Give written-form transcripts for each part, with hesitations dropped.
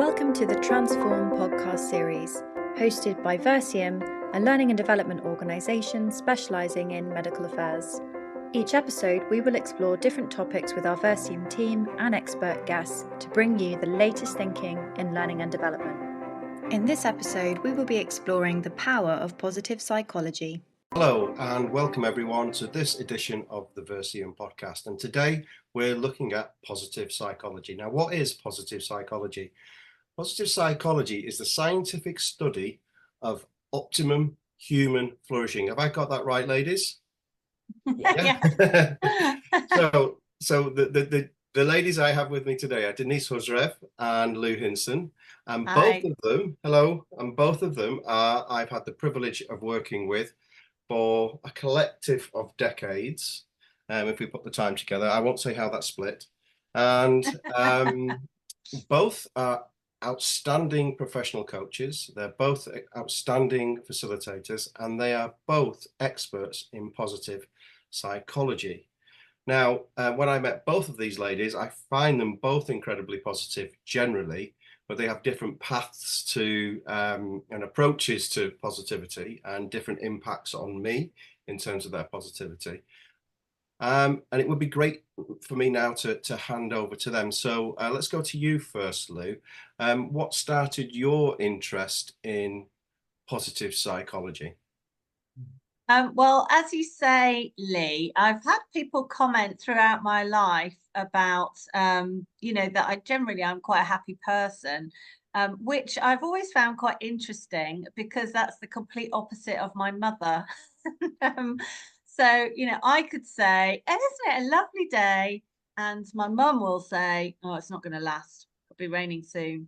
Welcome to the Transform podcast series, hosted by Versium, a learning and development organisation specialising in medical affairs. Each episode, we will explore different topics with our Versium team and expert guests to bring you the latest thinking in learning and development. In this episode, we will be exploring the power of positive psychology. Hello and welcome everyone to this edition of the Versium podcast. And today we're looking at positive psychology. Now, what is positive psychology? Positive psychology is the scientific study of optimum human flourishing. Have I got that right, ladies? Yeah. So the ladies I have with me today are Deniz and Lee Hinson. And Hi. both of them are I've had the privilege of working with for a collective of decades. If we put the time together, I won't say how that's split. And both are outstanding professional coaches. They're both outstanding facilitators, and they are both experts in positive psychology. Now, when I met both of these ladies, I find them both incredibly positive generally, but they have different paths to and approaches to positivity and different impacts on me in terms of their positivity. And it would be great for me now to hand over to them. So let's go to you first, Lou. What started your interest in positive psychology? Well, as you say, Lee, I've had people comment throughout my life about, that I'm quite a happy person, which I've always found quite interesting because that's the complete opposite of my mother. So, I could say, isn't it a lovely day? And my mum will say, oh, it's not going to last. It'll be raining soon.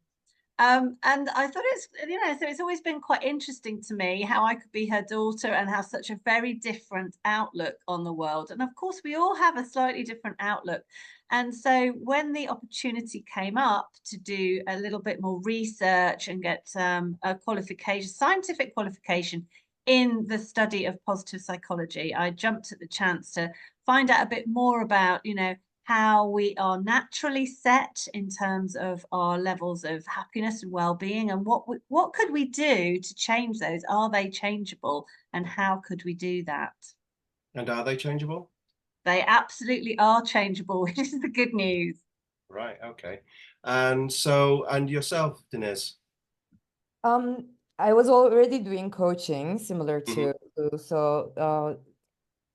And I thought so it's always been quite interesting to me how I could be her daughter and have such a very different outlook on the world. And of course, we all have a slightly different outlook. And so when the opportunity came up to do a little bit more research and get a qualification, scientific qualification in the study of positive psychology, I jumped at the chance to find out a bit more about, how we are naturally set in terms of our levels of happiness and well-being, and what could we do to change those? Are they changeable, and how could we do that? And are they changeable? They absolutely are changeable, which is the good news. Right, okay. And yourself, Deniz? I was already doing coaching similar to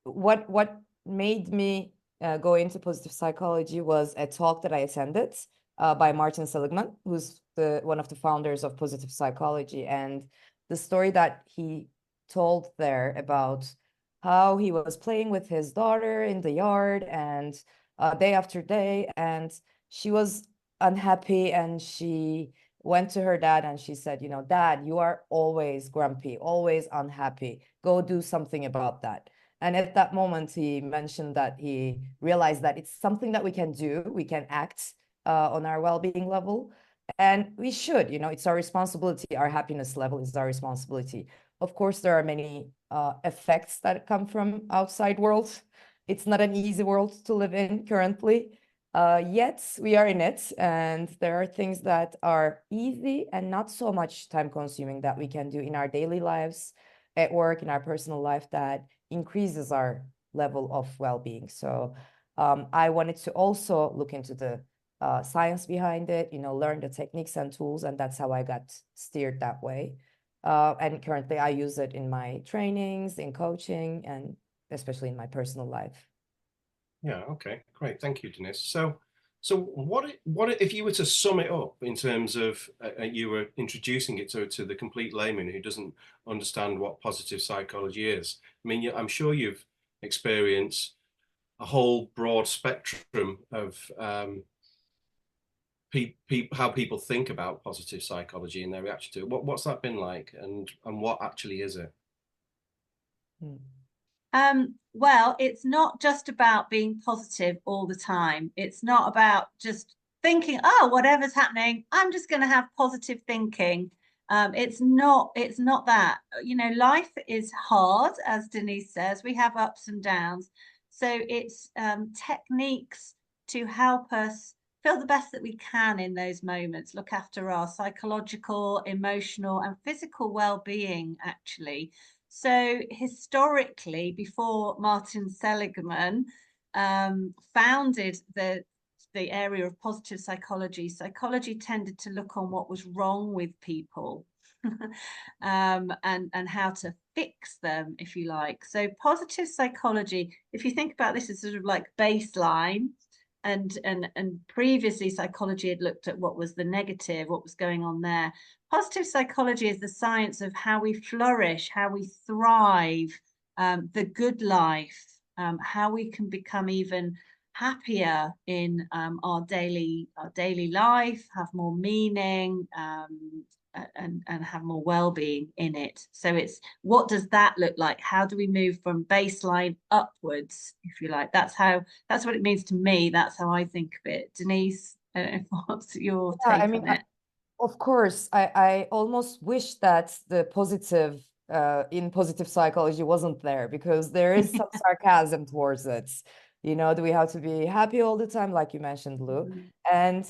what made me go into positive psychology was a talk that I attended by Martin Seligman, who's one of the founders of positive psychology, and the story that he told there about how he was playing with his daughter in the yard and day after day, and she was unhappy, and she went to her dad and she said, Dad, you are always grumpy, always unhappy. Go do something about that. And at that moment, he mentioned that he realized that it's something that we can do. We can act on our well-being level. And we should, it's our responsibility. Our happiness level is our responsibility. Of course, there are many effects that come from outside world. It's not an easy world to live in currently. Yet we are in it, and there are things that are easy and not so much time consuming that we can do in our daily lives, at work, in our personal life, that increases our level of well-being. So I wanted to also look into the science behind it, learn the techniques and tools, and that's how I got steered that way. And currently I use it in my trainings, in coaching, and especially in my personal life. Yeah, okay, great. Thank you, Deniz. So what if you were to sum it up in terms of you were introducing it to the complete layman who doesn't understand what positive psychology is? I mean, I'm sure you've experienced a whole broad spectrum of how people think about positive psychology and their reaction to it. What's that been like, and what actually is it? Well, it's not just about being positive all the time. It's not about just thinking, oh, whatever's happening, I'm just going to have positive thinking. It's not that. Life is hard, as Deniz says. We have ups and downs. So it's techniques to help us feel the best that we can in those moments, look after our psychological, emotional, and physical well-being, actually. So historically, before Martin Seligman founded the area of positive psychology, psychology tended to look on what was wrong with people and how to fix them, if you like. So positive psychology, if you think about this as sort of like baseline, and previously psychology had looked at what was the negative, what was going on there. Positive psychology is the science of how we flourish, how we thrive, the good life, how we can become even happier in our daily life, have more meaning, and have more well-being in it. So it's, what does that look like? How do we move from baseline upwards, if you like? That's what it means to me. That's how I think of it. Denise, what's your take on it? Of course, I almost wish that the positive in positive psychology wasn't there, because there is some sarcasm towards it. You know, do we have to be happy all the time, like you mentioned, Lou? And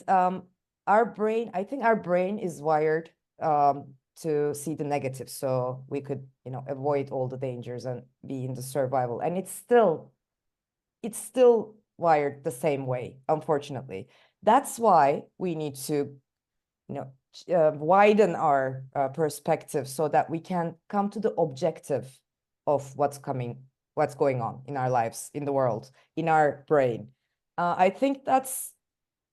our brain, I think our brain is wired to see the negative, so we could, you know, avoid all the dangers and be in the survival. And it's still wired the same way, unfortunately. That's why we need to, you know, widen our perspective so that we can come to the objective of what's going on in our lives, in the world, in our brain. I think that's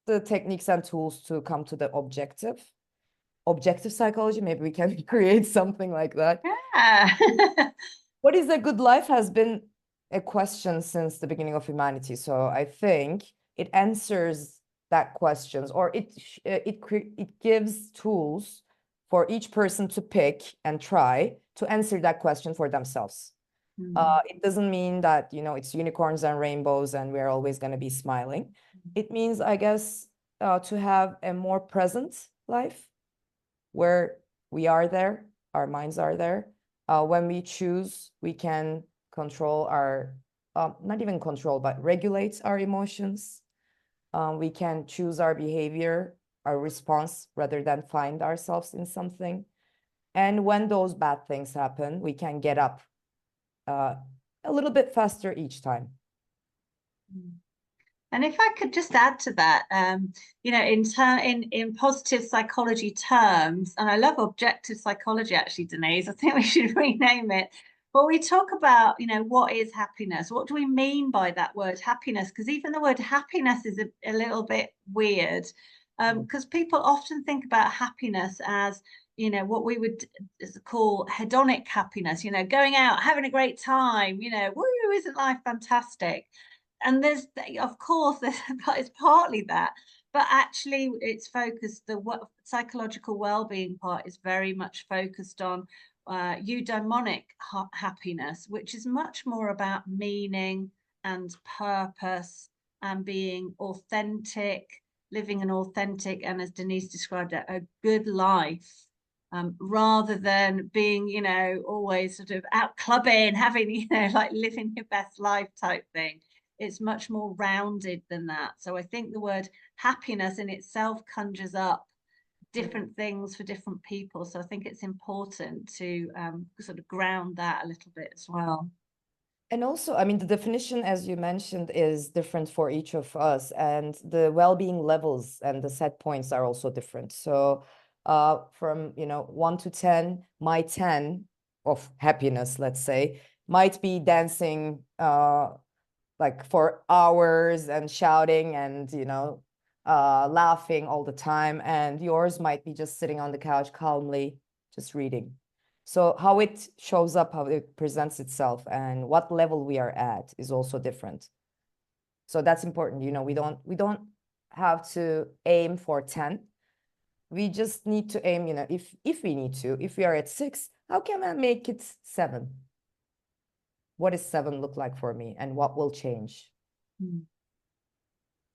the techniques and tools to come to the objective psychology. Maybe we can create something like that. Yeah. What is a good life has been a question since the beginning of humanity. So I think it answers that questions, or it gives tools for each person to pick and try to answer that question for themselves. It doesn't mean that, you know, it's unicorns and rainbows and we're always going to be smiling. It means, I guess, to have a more present life where we are there, our minds are there. When we choose, we can control our, not even control, but regulate our emotions. We can choose our behavior, our response, rather than find ourselves in something. And when those bad things happen, we can get up a little bit faster each time. And if I could just add to that, you know, in positive psychology terms, and I love objective psychology, actually, Deniz, I think we should rename it. But we talk about, you know, what is happiness? What do we mean by that word happiness? Because even the word happiness is a little bit weird, because people often think about happiness as, you know, what we would call hedonic happiness, you know, going out, having a great time, you know, woo, isn't life fantastic? And there's, of course, it's partly that, but actually it's focused, the psychological well-being part is very much focused on eudaimonic happiness, which is much more about meaning and purpose and being authentic, living an authentic, and as Deniz described it, a good life. Rather than being, you know, always sort of out clubbing, having, you know, like living your best life type thing. It's much more rounded than that. So I think the word happiness in itself conjures up different things for different people. So I think it's important to sort of ground that a little bit as well. And also, I mean, the definition, as you mentioned, is different for each of us, and the well-being levels and the set points are also different. So from, you know, 1 to 10, my 10 of happiness, let's say, might be dancing like for hours and shouting and, you know, laughing all the time. And yours might be just sitting on the couch calmly, just reading. So how it shows up, how it presents itself, and what level we are at is also different. So that's important. You know, we don't have to aim for 10. We just need to aim, you know, if we need to, if we are at 6, how can I make it 7? What does 7 look like for me, and what will change?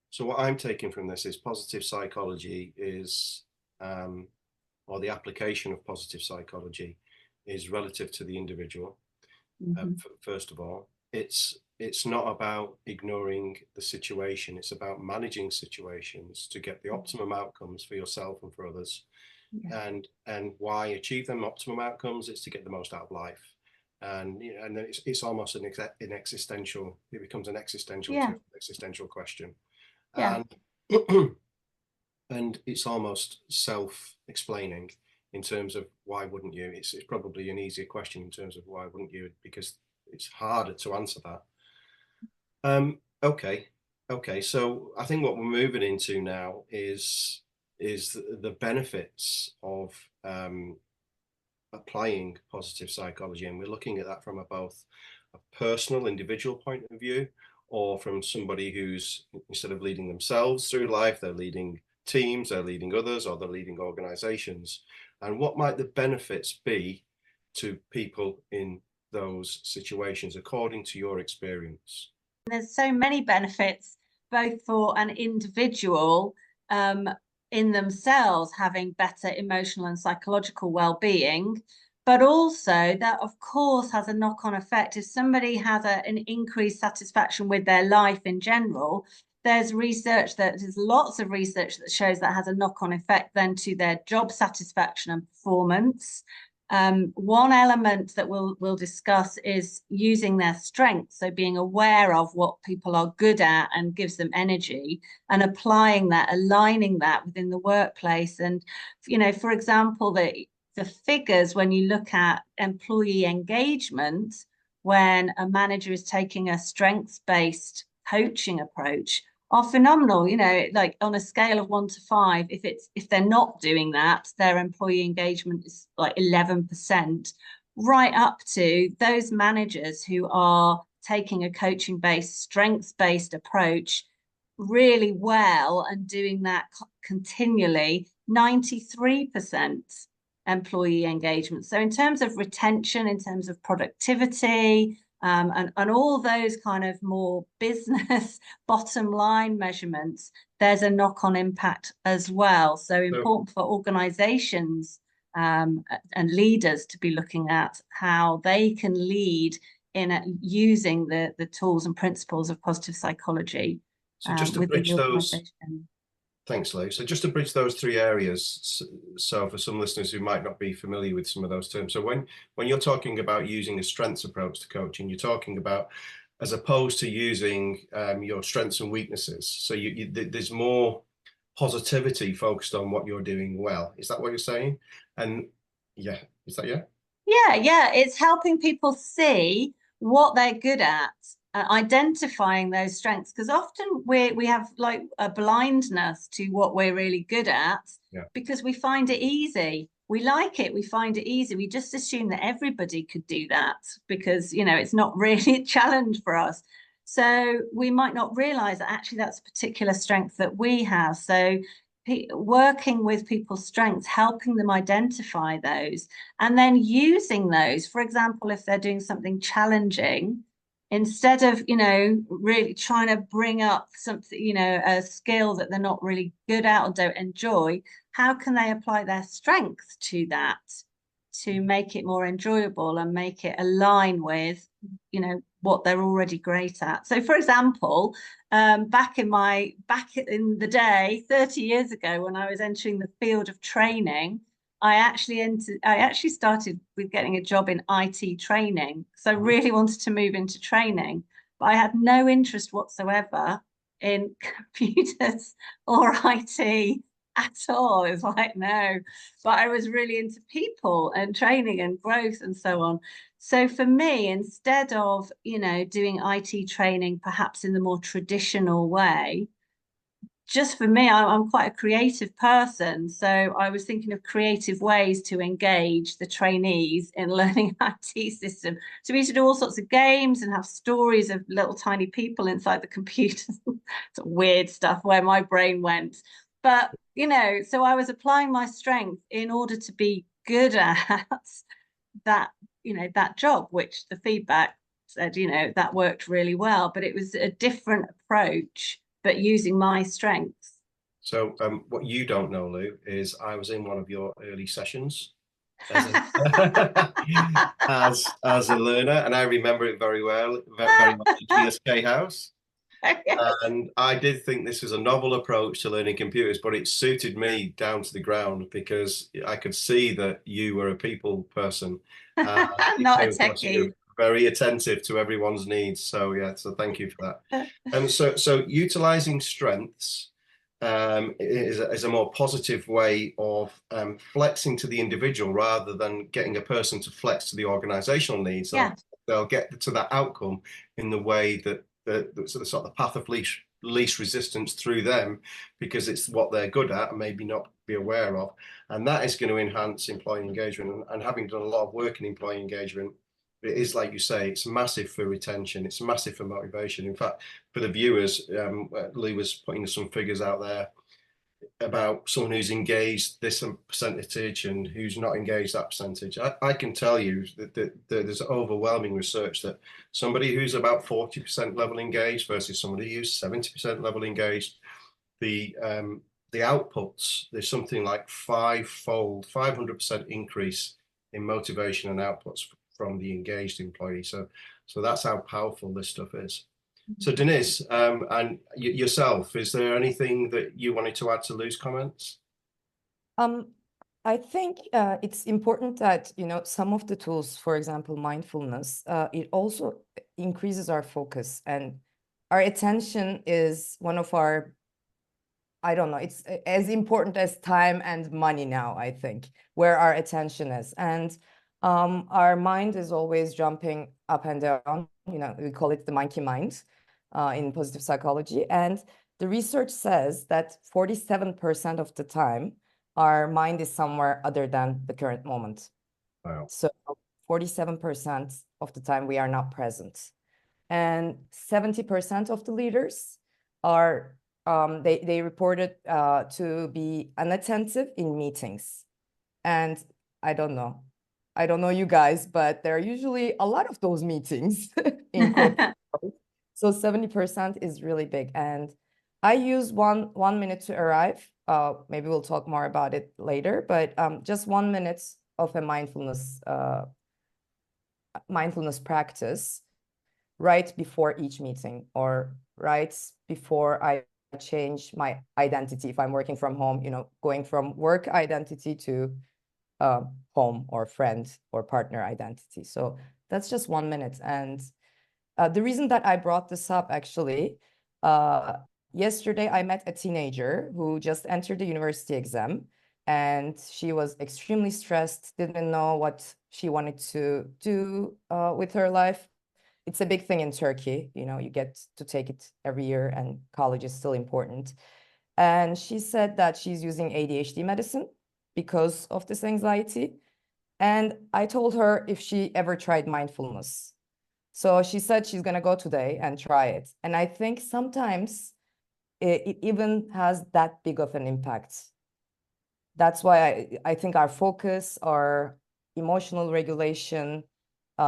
So what I'm taking from this is positive psychology is, or the application of positive psychology is relative to the individual. First of all, it's it's not about ignoring the situation. It's about managing situations to get the optimum outcomes for yourself and for others. Yeah. And why achieve them optimum outcomes? It's to get the most out of life. And and it's almost an existential. It becomes an existential question. Yeah. And and it's almost self-explaining in terms of why wouldn't you? It's probably an easier question in terms of why wouldn't you, because it's harder to answer that. Okay. So I think what we're moving into now is the benefits of applying positive psychology, and we're looking at that from both a personal, individual point of view, or from somebody who's, instead of leading themselves through life, they're leading teams, they're leading others, or they're leading organizations. And what might the benefits be to people in those situations, according to your experience? There's so many benefits, both for an individual in themselves having better emotional and psychological well-being, but also that, of course, has a knock-on effect. If somebody has an increased satisfaction with their life in general, there's lots of research that shows that has a knock-on effect then to their job satisfaction and performance. One element that we'll discuss is using their strengths, so being aware of what people are good at and gives them energy, and applying that, aligning that within the workplace. And for example, the figures, when you look at employee engagement, when a manager is taking a strengths-based coaching approach, are phenomenal. Like on a scale of 1 to 5, if they're not doing that, their employee engagement is like 11%, right up to those managers who are taking a coaching-based, strengths-based approach really well and doing that continually, 93% employee engagement. So in terms of retention, in terms of productivity, and all those kind of more business bottom line measurements, there's a knock-on impact as well. So important for organizations and leaders to be looking at how they can lead in using the tools and principles of positive psychology. So just to bridge those, thanks, Lee. So just to bridge those three areas, so for some listeners who might not be familiar with some of those terms, so when you're talking about using a strengths approach to coaching, you're talking about, as opposed to using your strengths and weaknesses, so there's more positivity focused on what you're doing well. Is that what you're saying? And yeah, is that Yeah, it's helping people see what they're good at, identifying those strengths, because often we have like a blindness to what we're really good at, because we find it easy. We like it, we find it easy. We just assume that everybody could do that because it's not really a challenge for us. So we might not realize that actually that's a particular strength that we have. So working with people's strengths, helping them identify those, and then using those. For example, if they're doing something challenging, instead of really trying to bring up something, a skill that they're not really good at or don't enjoy, how can they apply their strength to that to make it more enjoyable and make it align with what they're already great at? So for example, back in the day 30 years ago, when I was entering the field of training, I actually started with getting a job in IT training. So I really wanted to move into training, but I had no interest whatsoever in computers or IT at all. It was like, no, but I was really into people and training and growth and so on. So for me, instead of, doing IT training, perhaps in the more traditional way, just for me, I'm quite a creative person. So I was thinking of creative ways to engage the trainees in learning IT system. So we used to do all sorts of games and have stories of little tiny people inside the computer. Some weird stuff where my brain went. But, so I was applying my strength in order to be good at that, that job, which the feedback said, that worked really well. But it was a different approach, but using my strengths. So what you don't know, Lou, is I was in one of your early sessions. as a, as a learner, and I remember it very well, very much at GSK House. And I did think this was a novel approach to learning computers, but it suited me down to the ground because I could see that you were a people person. Not a techie. Very attentive to everyone's needs. So yeah, so thank you for that. So utilizing strengths is a more positive way of flexing to the individual rather than getting a person to flex to the organizational needs. Yeah. They'll get to that outcome in the way that the sort of the path of least resistance through them, because it's what they're good at and maybe not be aware of. And that is going to enhance employee engagement. And having done a lot of work in employee engagement, it is, like you say, it's massive for retention. It's massive for motivation. In fact, for the viewers, Lee was putting some figures out there about someone who's engaged this percentage and who's not engaged that percentage. I can tell you that there's overwhelming research that somebody who's about 40% level engaged versus somebody who's 70% level engaged, the outputs, there's something like 500% increase in motivation and outputs from the engaged employee. So that's how powerful this stuff is. So Deniz, and yourself, is there anything that you wanted to add to Lou's comments? I think it's important that, some of the tools, for example, mindfulness, it also increases our focus, and our attention is one of our, I don't know, it's as important as time and money now, I think, where our attention is. And our mind is always jumping up and down, we call it the monkey mind in positive psychology. And the research says that 47% of the time, our mind is somewhere other than the current moment. Wow. So 47% of the time we are not present. And 70% of the leaders are, they reported to be unattentive in meetings. And I don't know you guys, but there are usually a lot of those meetings in corporate. So 70% is really big. And I use one minute to arrive. Maybe we'll talk more about it later, but just 1 minute of a mindfulness practice right before each meeting, or right before I change my identity. If I'm working from home, going from work identity to home or friend or partner identity. So that's just 1 minute. And the reason that I brought this up, actually, yesterday I met a teenager who just entered the university exam, and she was extremely stressed, didn't know what she wanted to do with her life. It's a big thing in Turkey, you get to take it every year, and college is still important. And she said that she's using ADHD medicine because of this anxiety. And I told her if she ever tried mindfulness. So she said she's going to go today and try it. And I think sometimes it even has that big of an impact. That's why I think our focus, our emotional regulation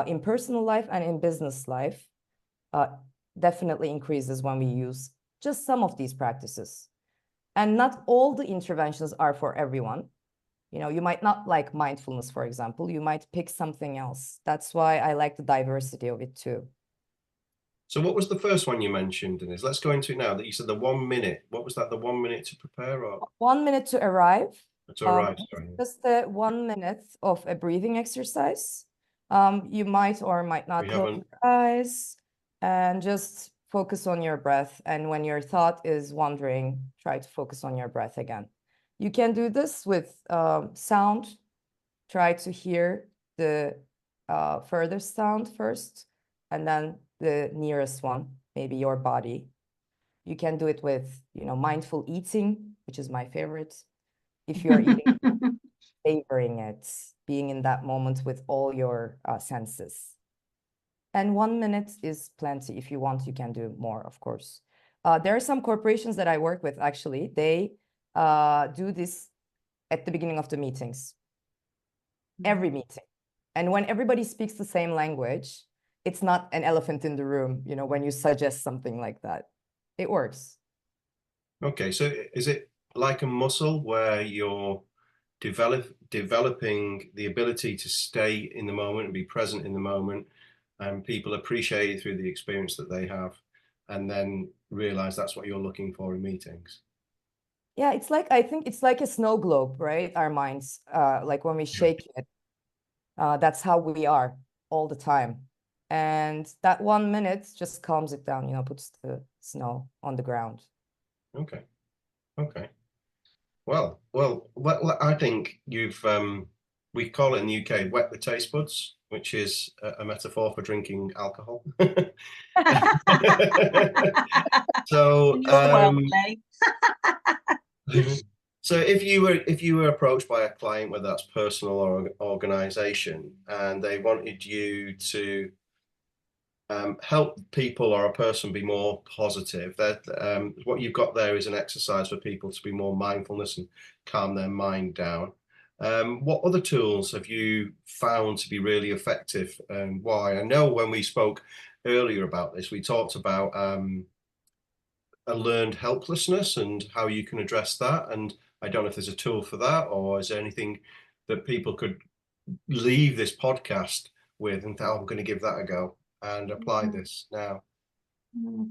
in personal life and in business life definitely increases when we use just some of these practices. And not all the interventions are for everyone. You might not like mindfulness, for example. You might pick something else. That's why I like the diversity of it too. So what was the first one you mentioned, Deniz? Let's go into it now. That you said the 1 minute. What was that? The 1 minute to prepare, or 1 minute to arrive? To arrive, sorry. Just the 1 minute of a breathing exercise. You might or might not close your eyes and just focus on your breath. And when your thought is wandering, try to focus on your breath again. You can do this with sound. Try to hear the furthest sound first, and then the nearest one, maybe your body. You can do it with, mindful eating, which is my favorite. If you're eating, savoring it, being in that moment with all your senses. And 1 minute is plenty. If you want, you can do more, of course. There are some corporations that I work with, actually. They do this at the beginning of the meetings, every meeting. And when everybody speaks the same language, it's not an elephant in the room, when you suggest something like that. It works. Okay, so is it like a muscle where you're developing the ability to stay in the moment and be present in the moment, and people appreciate it through the experience that they have, and then realize that's what you're looking for in meetings. Yeah, it's like, I think it's like a snow globe, right? Our minds, like when we shake it, that's how we are all the time. And that 1 minute just calms it down, you know, puts the snow on the ground. Okay. Well, I think you've, we call it in the UK, wet the taste buds, which is a metaphor for drinking alcohol. So, so if you were approached by a client, whether that's personal or organization, and they wanted you to help people or a person be more positive, that what you've got there is an exercise for people to be more mindfulness and calm their mind down. What other tools have you found to be really effective, and why? I know when we spoke earlier about this, we talked about a learned helplessness and how you can address that. And I don't know if there's a tool for that, or is there anything that people could leave this podcast with and think, oh, I'm going to give that a go and apply this now? Well,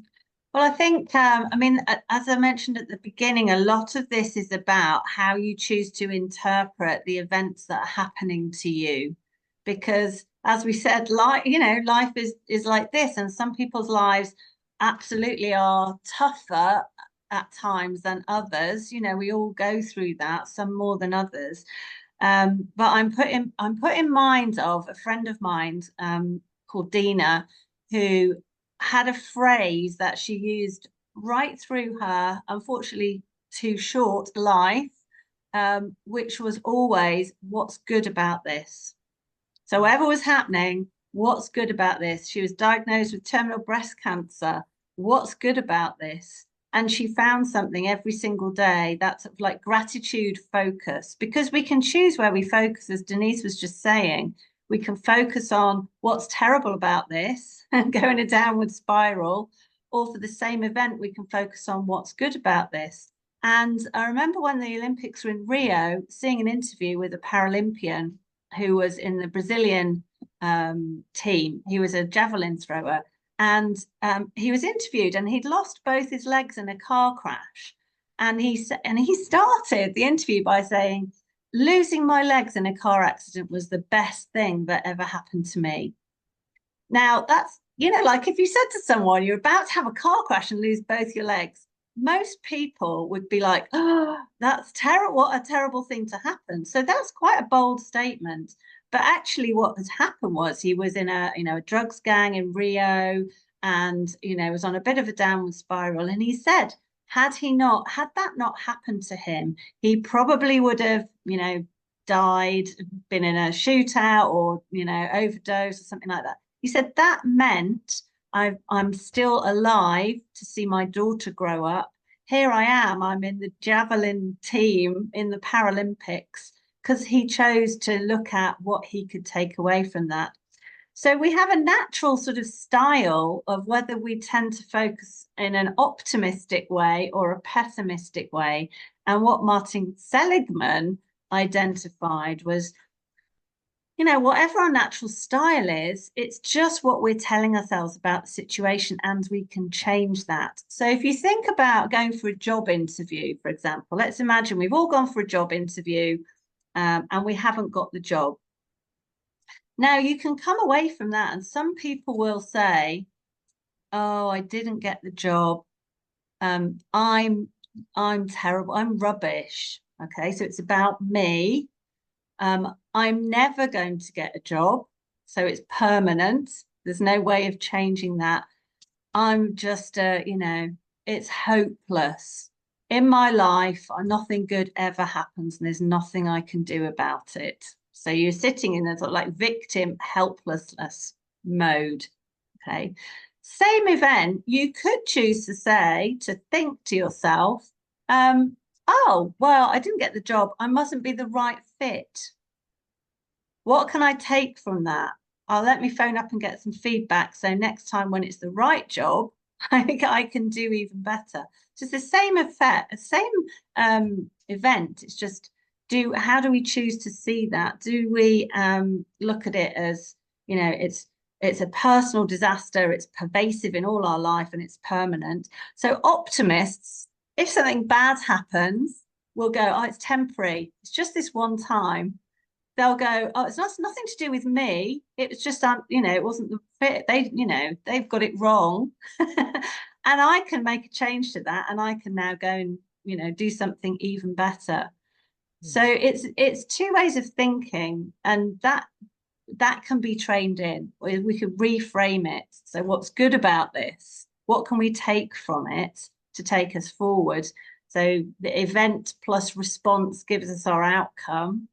I think, I mean, as I mentioned at the beginning, a lot of this is about how you choose to interpret the events that are happening to you. Because as we said, life is like this, and some people's lives absolutely are tougher at times than others. You know, we all go through that, some more than others. But I'm put in mind of a friend of mine called Deniz, who had a phrase that she used right through her, unfortunately too short life, which was always, what's good about this? So whatever was happening, what's good about this? She was diagnosed with terminal breast cancer. What's good about this? And she found something every single day that's like gratitude focus, because we can choose where we focus, as Deniz was just saying. We can focus on what's terrible about this and go in a downward spiral, or for the same event, we can focus on what's good about this. And I remember when the Olympics were in Rio, seeing an interview with a Paralympian who was in the Brazilian team. He was a javelin thrower. And he was interviewed, and he'd lost both his legs in a car crash. And he started the interview by saying, losing my legs in a car accident was the best thing that ever happened to me. Now, that's, you know, like if you said to someone, you're about to have a car crash and lose both your legs, most people would be like, oh, that's terrible. What a terrible thing to happen. So that's quite a bold statement. But actually what had happened was he was in a drugs gang in Rio, and, was on a bit of a downward spiral. And he said, had that not happened to him, he probably would have, died, been in a shootout or, overdose or something like that. He said that meant I'm still alive to see my daughter grow up. Here I am, I'm in the javelin team in the Paralympics, because he chose to look at what he could take away from that. So we have a natural sort of style of whether we tend to focus in an optimistic way or a pessimistic way. And what Martin Seligman identified was, whatever our natural style is, it's just what we're telling ourselves about the situation, and we can change that. So if you think about going for a job interview, for example, let's imagine we've all gone for a job interview and we haven't got the job. Now, you can come away from that, and some people will say, oh, I didn't get the job. I'm terrible. I'm rubbish. Okay, so it's about me. I'm never going to get a job, so it's permanent. There's no way of changing that. I'm just, it's hopeless. In my life, nothing good ever happens, and there's nothing I can do about it. So you're sitting in a sort of like victim helplessness mode. Okay. Same event, you could choose to think to yourself, oh, well, I didn't get the job. I mustn't be the right fit. What can I take from that? Let me phone up and get some feedback. So next time when it's the right job, I think I can do even better. So it's the same effect, same event. It's just how do we choose to see that? Do we look at it as, you know, it's a personal disaster, it's pervasive in all our life and it's permanent? So optimists, if something bad happens, will go, oh, it's temporary, it's just this one time. They'll go, oh, it's nothing to do with me, it was just you know, it wasn't the fit, they, you know, they've got it wrong. And I can make a change to that, and I can now go and, you know, do something even better. So it's two ways of thinking, and that can be trained in. We could reframe it. So what's good about this? What can we take from it to take us forward? So the event plus response gives us our outcome.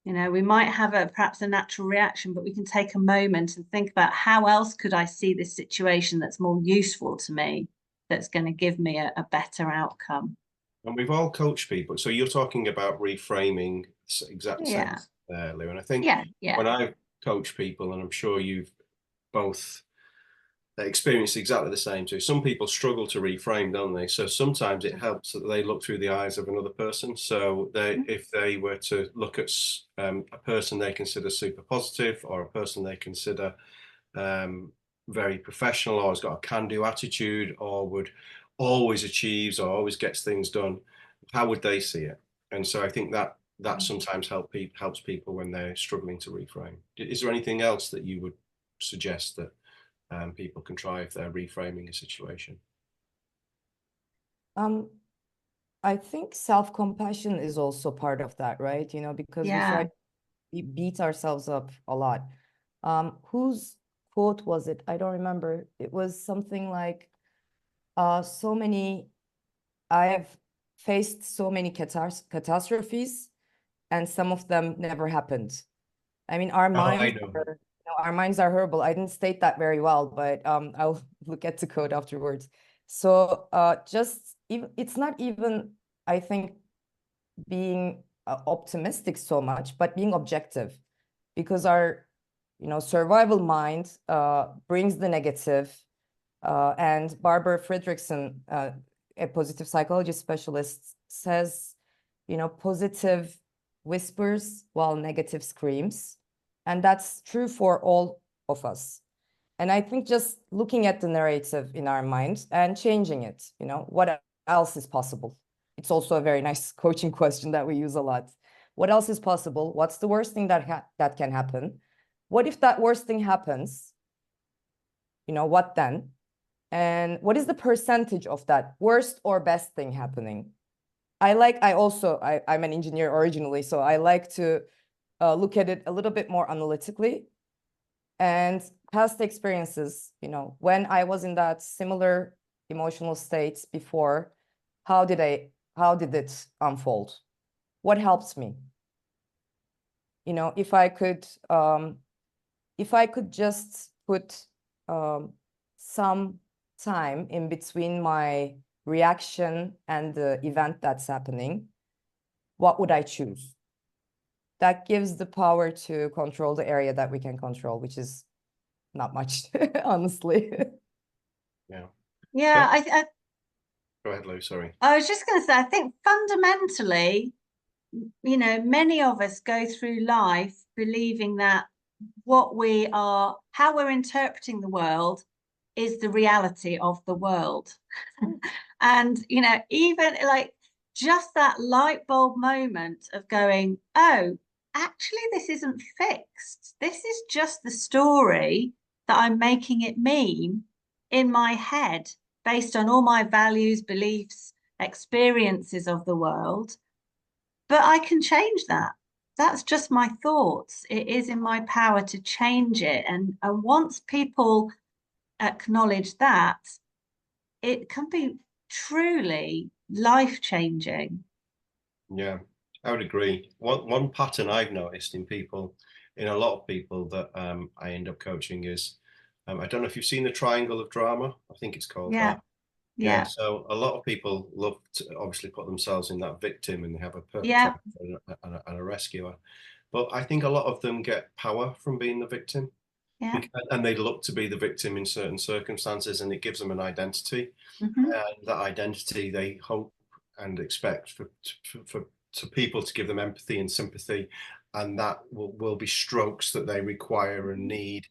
You know, we might have perhaps a natural reaction, but we can take a moment and think about, how else could I see this situation that's more useful to me, that's going to give me a better outcome. And we've all coached people. So you're talking about reframing exact sense there, Lou. And I think when I coach people, and I'm sure you've both experienced exactly the same too, some people struggle to reframe, don't they? So sometimes it helps that they look through the eyes of another person. So if they were to look at a person they consider super positive, or a person they consider very professional, or has got a can-do attitude, or would always achieves or always gets things done, how would they see it? And so I think that sometimes helps people when they're struggling to reframe. Is there anything else that you would suggest that people can try if they're reframing a situation? I think self-compassion is also part of that, right? You know, because we beat ourselves up a lot. Whose quote was it? I don't remember. It was something like, I have faced so many catastrophes, and some of them never happened. I mean, our minds are horrible. I didn't state that very well, but I'll look at the code afterwards. So it's not even, I think, being optimistic so much, but being objective, because our, you know, survival mind brings the negative. And Barbara Fredrickson, a positive psychology specialist, says, you know, positive whispers while negative screams. And that's true for all of us. And I think just looking at the narrative in our mind and changing it, you know, what else is possible? It's also a very nice coaching question that we use a lot. What else is possible? What's the worst thing that can happen? What if that worst thing happens? You know, what then? And what is the percentage of that worst or best thing happening? I'm an engineer originally, so I like to look at it a little bit more analytically. And past experiences, you know, when I was in that similar emotional states before, how did it unfold? What helps me? You know, if I could just put some time in between my reaction and the event that's happening, what would I choose? That gives the power to control the area that we can control, which is not much, honestly. I Go ahead, Lou, sorry. I was just going to say, I think fundamentally, you know, many of us go through life believing that how we're interpreting the world is the reality of the world. And, you know, even like just that light bulb moment of going, oh, actually, this isn't fixed. This is just the story that I'm making it mean in my head, based on all my values, beliefs, experiences of the world. But I can change that. That's just my thoughts. It is in my power to change it. And once people acknowledge that, it can be truly life-changing. Yeah, I would agree. One pattern I've noticed in a lot of people that I end up coaching is, I don't know if you've seen the triangle of drama. I think it's called that. Yeah. So a lot of people love to obviously put themselves in that victim, and they have a perpetrator and a rescuer. But I think a lot of them get power from being the victim. Yeah. And they look to be the victim in certain circumstances, and it gives them an identity. Mm-hmm. And that identity they hope and expect for to people to give them empathy and sympathy, and that will be strokes that they require and need.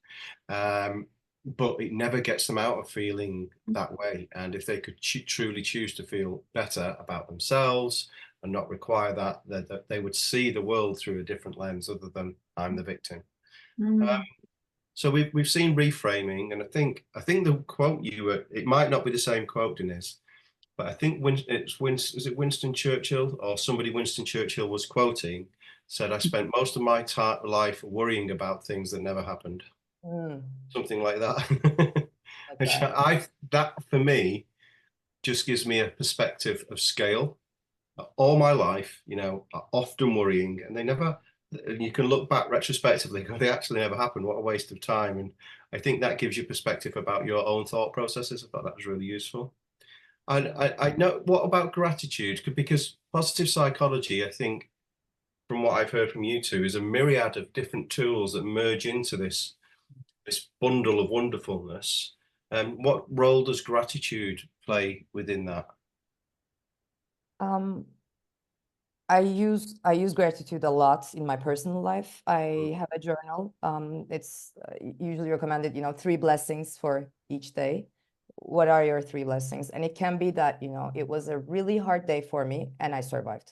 But it never gets them out of feeling that way. And if they could truly choose to feel better about themselves and not require that, they would see the world through a different lens other than I'm the victim. So we've seen reframing, and I think the quote it might not be the same quote, Deniz, but I think is it Winston Churchill or somebody Winston Churchill was quoting, said, I spent most of my life worrying about things that never happened. Something like that. Which that for me just gives me a perspective of scale. All my life, often worrying, and you can look back retrospectively, they actually never happened. What a waste of time. And I think that gives you perspective about your own thought processes. I thought that was really useful. And I know, what about gratitude? Because positive psychology, I think, from what I've heard from you two, is a myriad of different tools that merge into this bundle of wonderfulness. What role does gratitude play within that? I use gratitude a lot in my personal life. I have a journal. It's usually recommended, 3 blessings for each day. What are your 3 blessings? And it can be that, it was a really hard day for me and I survived.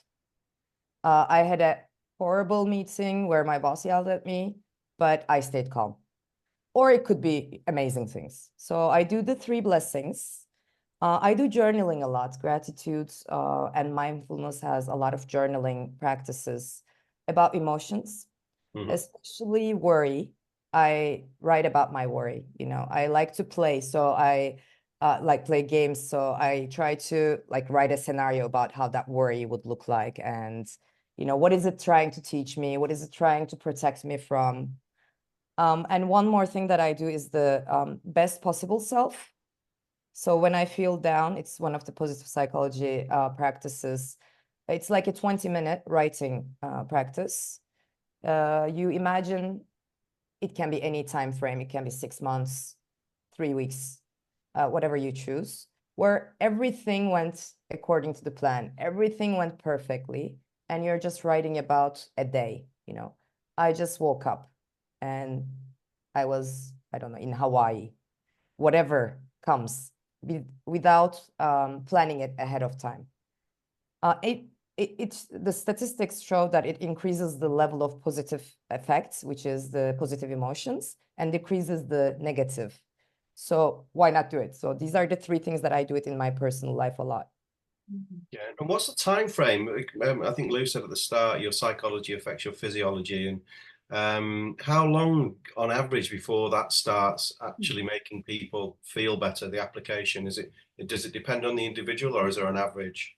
I had a horrible meeting where my boss yelled at me, but I stayed calm. Or it could be amazing things. So I do the 3 blessings. I do journaling a lot. Gratitude and mindfulness has a lot of journaling practices about emotions, especially worry. I write about my worry. I like to play, so I like play games. So I try to write a scenario about how that worry would look like, and what is it trying to teach me? What is it trying to protect me from? And one more thing that I do is the best possible self. So when I feel down, it's one of the positive psychology practices. It's like a 20-minute writing practice. You imagine it can be any time frame. It can be 6 months, 3 weeks, whatever you choose, where everything went according to the plan. Everything went perfectly. And you're just writing about a day. I just woke up and I was, I don't know, in Hawaii, whatever comes, without planning it ahead of time. The statistics show that it increases the level of positive effects, which is the positive emotions, and decreases the negative. So why not do it? So these are the 3 things that I do it in my personal life a lot. Yeah, and what's the time frame? I think Lou said at the start, your psychology affects your physiology, and how long on average before that starts actually making people feel better, the application? Does it depend on the individual, or is there an average?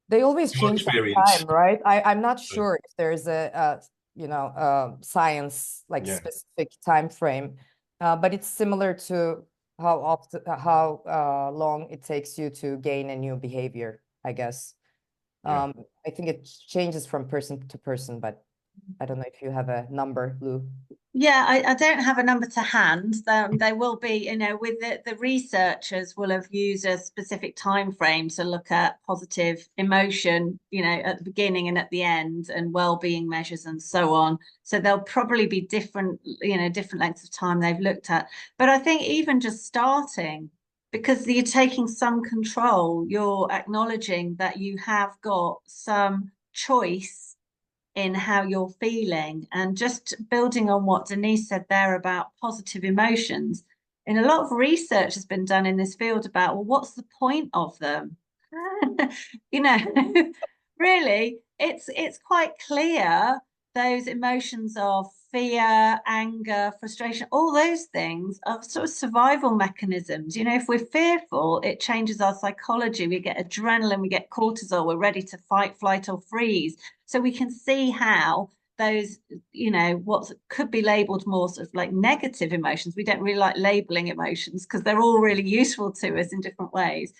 They always change time, right? I'm not sure if there's a science specific time frame, but it's similar to how long it takes you to gain a new behavior, I guess. I think it changes from person to person, but I don't know if you have a number, Lou. Yeah, I don't have a number to hand. They will be, with the researchers will have used a specific time frame to look at positive emotion, at the beginning and at the end, and well-being measures and so on. So there'll probably be different lengths of time they've looked at. But I think even just starting, because you're taking some control, you're acknowledging that you have got some choice in how you're feeling, and just building on what Deniz said there about positive emotions. And a lot of research has been done in this field about, well, what's the point of them? Really, it's quite clear those emotions of fear, anger, frustration, all those things are sort of survival mechanisms. If we're fearful, it changes our psychology. We get adrenaline, we get cortisol, we're ready to fight, flight, or freeze. So we can see how those, what could be labeled more sort of like negative emotions. We don't really like labeling emotions because they're all really useful to us in different ways.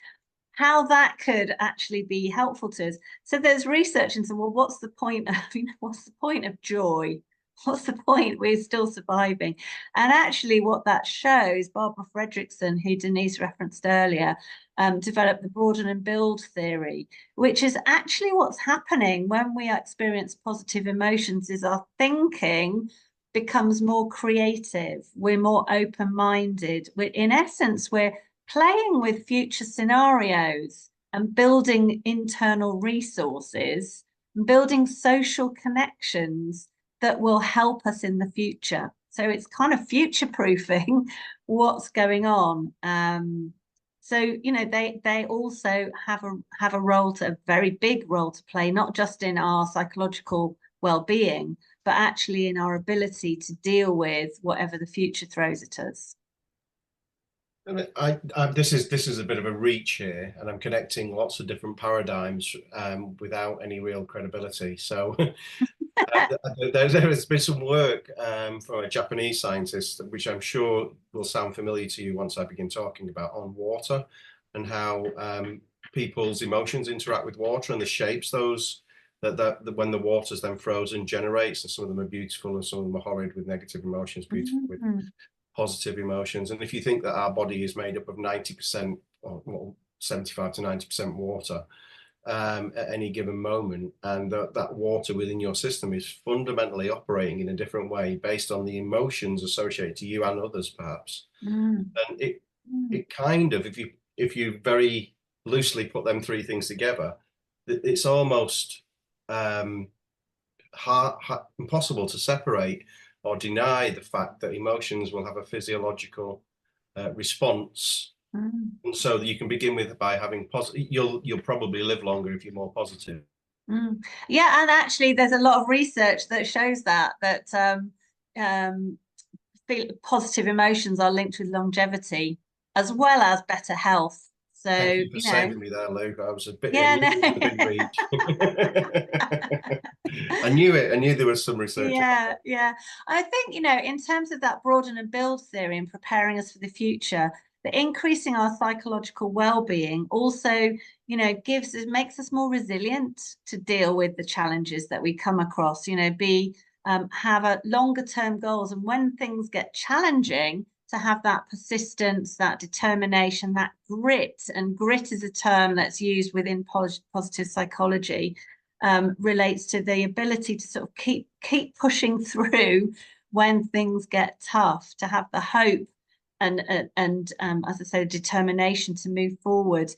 How that could actually be helpful to us. So there's research into, well, what's the point of joy? what's the point? We're still surviving. And actually what that shows, Barbara Fredrickson, who Deniz referenced earlier, developed the broaden and build theory, which is actually what's happening when we experience positive emotions is our thinking becomes more creative. We're more open-minded. In essence, we're playing with future scenarios and building internal resources, and building social connections that will help us in the future. So it's kind of future-proofing what's going on. So, you know, they also have a role, a very big role to play, not just in our psychological well-being, but actually in our ability to deal with whatever the future throws at us. This is a bit of a reach here, and I'm connecting lots of different paradigms without any real credibility. So there has been some work from a Japanese scientist, which I'm sure will sound familiar to you once I begin talking about, on water and how people's emotions interact with water and the shapes those that when the water's then frozen generates, and some of them are beautiful and some of them are horrid with negative emotions, beautiful with positive emotions. And if you think that our body is made up of 90% or 75 to 90% water at any given moment, and that water within your system is fundamentally operating in a different way based on the emotions associated to you and others, perhaps. And it kind of, if you very loosely put them three things together, it's almost impossible to separate or deny the fact that emotions will have a physiological response. And so that you can begin with by having positive, you'll probably live longer if you're more positive. Yeah, and actually there's a lot of research that shows that positive emotions are linked with longevity as well as better health. So thank you for saving me there, Luke. I was a bit, yeah, a big reach. I knew it. I knew there was some research. Yeah. I think, you know, in terms of that broaden and build theory and preparing us for the future, the increasing our psychological well-being also, you know, makes us more resilient to deal with the challenges that we come across, you know, have a longer term goals. And when things get challenging, to have that persistence, that determination, that grit. And grit is a term that's used within positive psychology, relates to the ability to sort of keep pushing through when things get tough, to have the hope and as I say, determination to move forward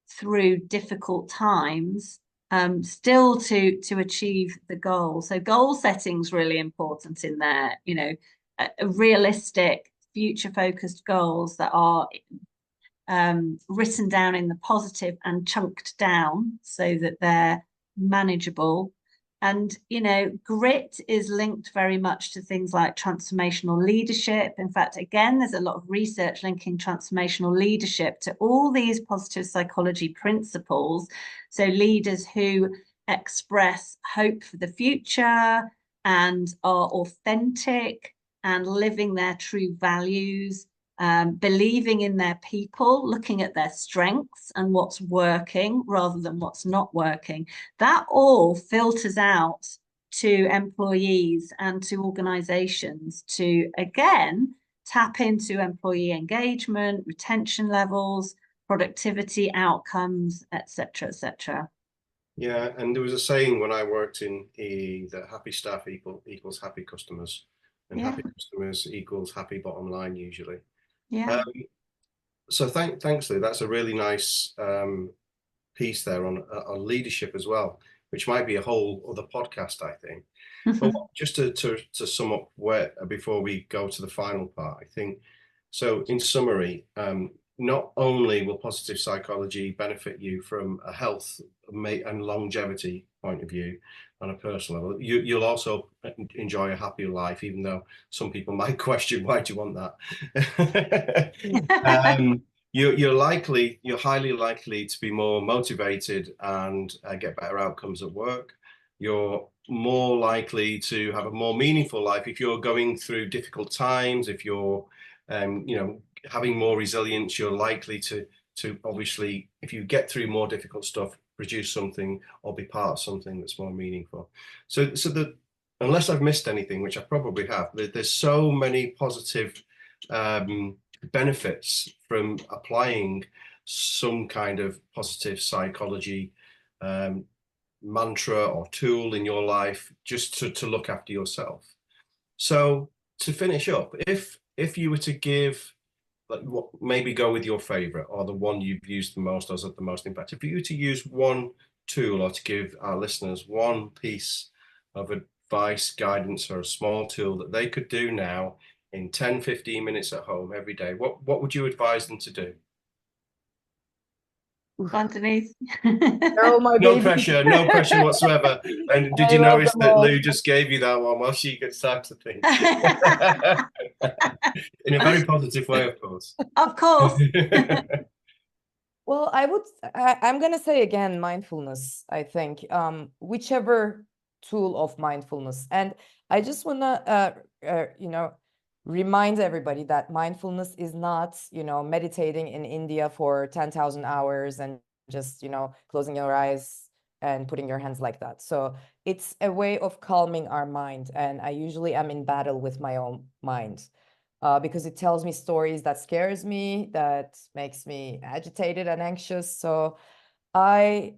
through difficult times, still to achieve the goal. So goal setting is really important in there, you know, realistic, future-focused goals that are written down in the positive and chunked down so that they're manageable. And, you know, grit is linked very much to things like transformational leadership. In fact, again, there's a lot of research linking transformational leadership to all these positive psychology principles. So leaders who express hope for the future and are authentic and living their true values, believing in their people, looking at their strengths and what's working rather than what's not working. That all filters out to employees and to organizations to, again, tap into employee engagement, retention levels, productivity outcomes, etc., etc. Yeah, and there was a saying when I worked in EE that happy staff equals happy customers, and happy customers equals happy bottom line usually. So thanks, Lou. That's a really nice piece there on leadership as well, which might be a whole other podcast, I think. But just to sum up before we go to the final part, I think, so in summary, not only will positive psychology benefit you from a health and longevity point of view on a personal level, you'll also enjoy a happier life, even though some people might question, why do you want that? You're highly likely to be more motivated and get better outcomes at work. You're more likely to have a more meaningful life if you're going through difficult times. If you're having more resilience, you're likely to obviously, if you get through more difficult stuff, produce something or be part of something that's more meaningful. So the unless I've missed anything, which I probably have, there's so many positive benefits from applying some kind of positive psychology mantra or tool in your life just to look after yourself. So to finish up, if you were to give, like, maybe go with your favorite or the one you've used the most or has had the most impact, if you were to use one tool or to give our listeners one piece of advice, guidance, or a small tool that they could do now in 10-15 minutes at home every day, what would you advise them to do? Go on, Deniz. Oh, my No baby. no pressure whatsoever. And did I you love notice them that all. Lou just gave you that one while she gets time to think? In a very positive way, of course. Of course. Well, I'm gonna say again, mindfulness, I think, whichever tool of mindfulness. And I just wanna, remind everybody that mindfulness is not, meditating in India for 10,000 hours and just, closing your eyes and putting your hands like that. So it's a way of calming our mind. And I usually am in battle with my own mind. Because it tells me stories that scares me, that makes me agitated and anxious. So my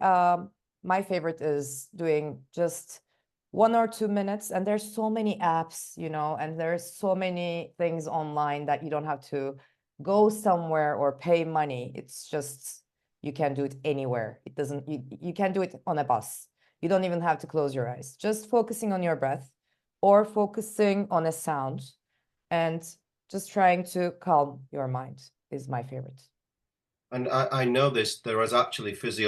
favorite is doing just 1 or 2 minutes. And there's so many apps, and there's so many things online that you don't have to go somewhere or pay money. It's just, you can do it anywhere. It doesn't, you can do it on a bus. You don't even have to close your eyes. Just focusing on your breath or focusing on a sound and just trying to calm your mind is my favorite. And I know there is actually there's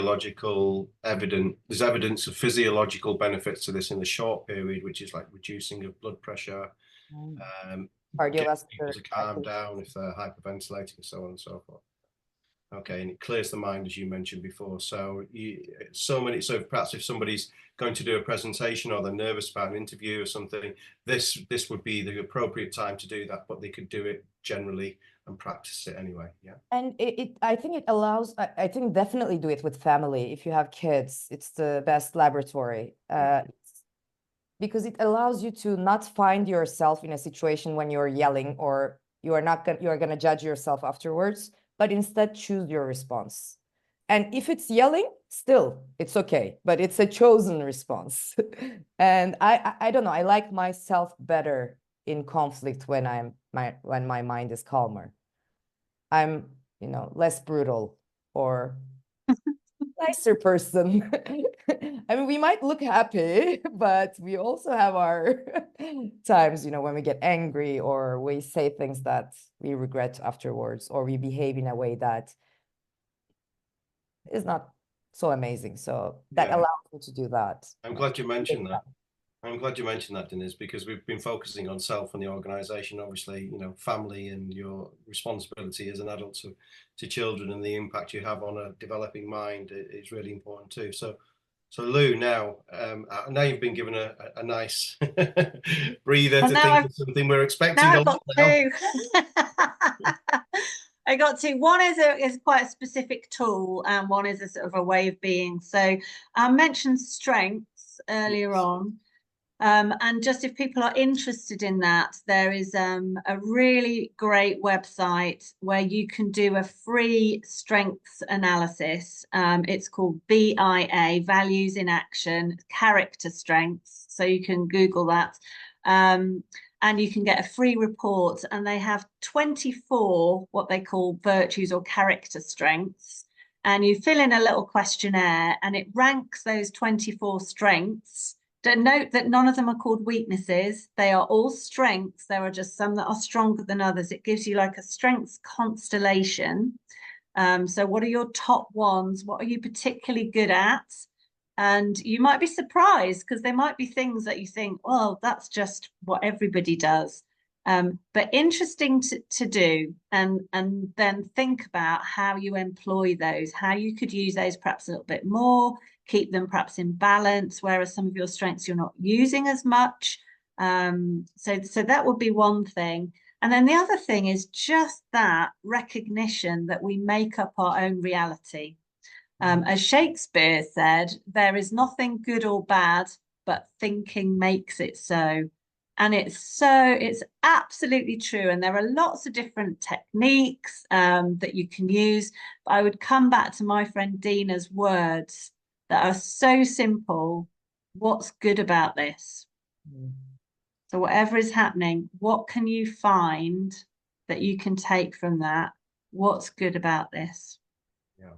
evidence of physiological benefits to this in the short period, which is like reducing of blood pressure, getting people Cardiovascular. to calm down if they're hyperventilating, so on and so forth. Okay, and it clears the mind, as you mentioned before. So perhaps if somebody's going to do a presentation or they're nervous about an interview or something, this would be the appropriate time to do that, but they could do it generally and practice it anyway. Yeah. And I think it allows, I think definitely do it with family. If you have kids, it's the best laboratory. Because it allows you to not find yourself in a situation when you're yelling or you're going to judge yourself afterwards, but instead choose your response. And if it's yelling, still, it's okay, but it's a chosen response. And I don't know, I like myself better in conflict when my mind is calmer. I'm, less brutal or nicer person. I mean, we might look happy, but we also have our times, when we get angry or we say things that we regret afterwards, or we behave in a way that is not so amazing. So that allows me to do that. I'm glad you mentioned that. I'm glad you mentioned that, Deniz, because we've been focusing on self and the organization, obviously, family and your responsibility as an adult to children and the impact you have on a developing mind is really important too. So Lou, now you've been given a nice breather to think of something. We're expecting a lot now. I got two. One is quite a specific tool, and one is a sort of a way of being. So I mentioned strengths earlier on. And just if people are interested in that, there is a really great website where you can do a free strengths analysis. It's called VIA, Values in Action, Character Strengths. So you can Google that. And you can get a free report, and they have 24 what they call virtues or character strengths. And you fill in a little questionnaire and it ranks those 24 strengths. Note that none of them are called weaknesses. They are all strengths. There are just some that are stronger than others. It gives you like a strengths constellation. So what are your top ones? What are you particularly good at? And you might be surprised because there might be things that you think, well, that's just what everybody does. But interesting to do, and then think about how you employ those, how you could use those perhaps a little bit more, keep them perhaps in balance, whereas some of your strengths you're not using as much. So that would be one thing. And then the other thing is just that recognition that we make up our own reality. As Shakespeare said, there is nothing good or bad, but thinking makes it so. And it's absolutely true. And there are lots of different techniques that you can use. But I would come back to my friend Dina's words that are so simple. What's good about this? So whatever is happening, what can you find that you can take from that? What's good about this? Yeah,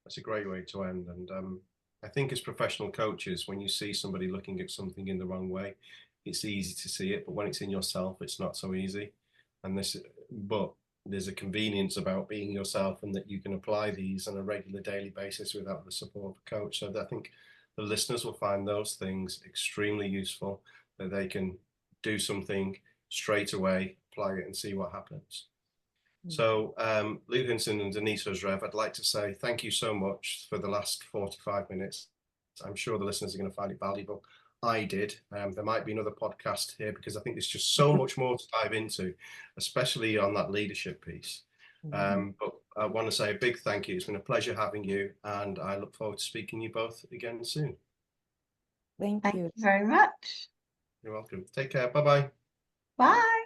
that's a great way to end. And I think as professional coaches, when you see somebody looking at something in the wrong way, it's easy to see it, but when it's in yourself, it's not so easy. But there's a convenience about being yourself, and that you can apply these on a regular daily basis without the support of a coach. So I think the listeners will find those things extremely useful, that they can do something straight away, apply it, and see what happens. So Lee, Hinson and Deniz, srev, I'd like to say thank you so much for the last 45 minutes. I'm sure the listeners are going to find it valuable. I did. There might be another podcast here, because I think there's just so much more to dive into, especially on that leadership piece. But I want to say a big thank you. It's been a pleasure having you, and I look forward to speaking to you both again soon. Thank you Thank you very much. You're welcome. Take care. Bye-bye. Bye.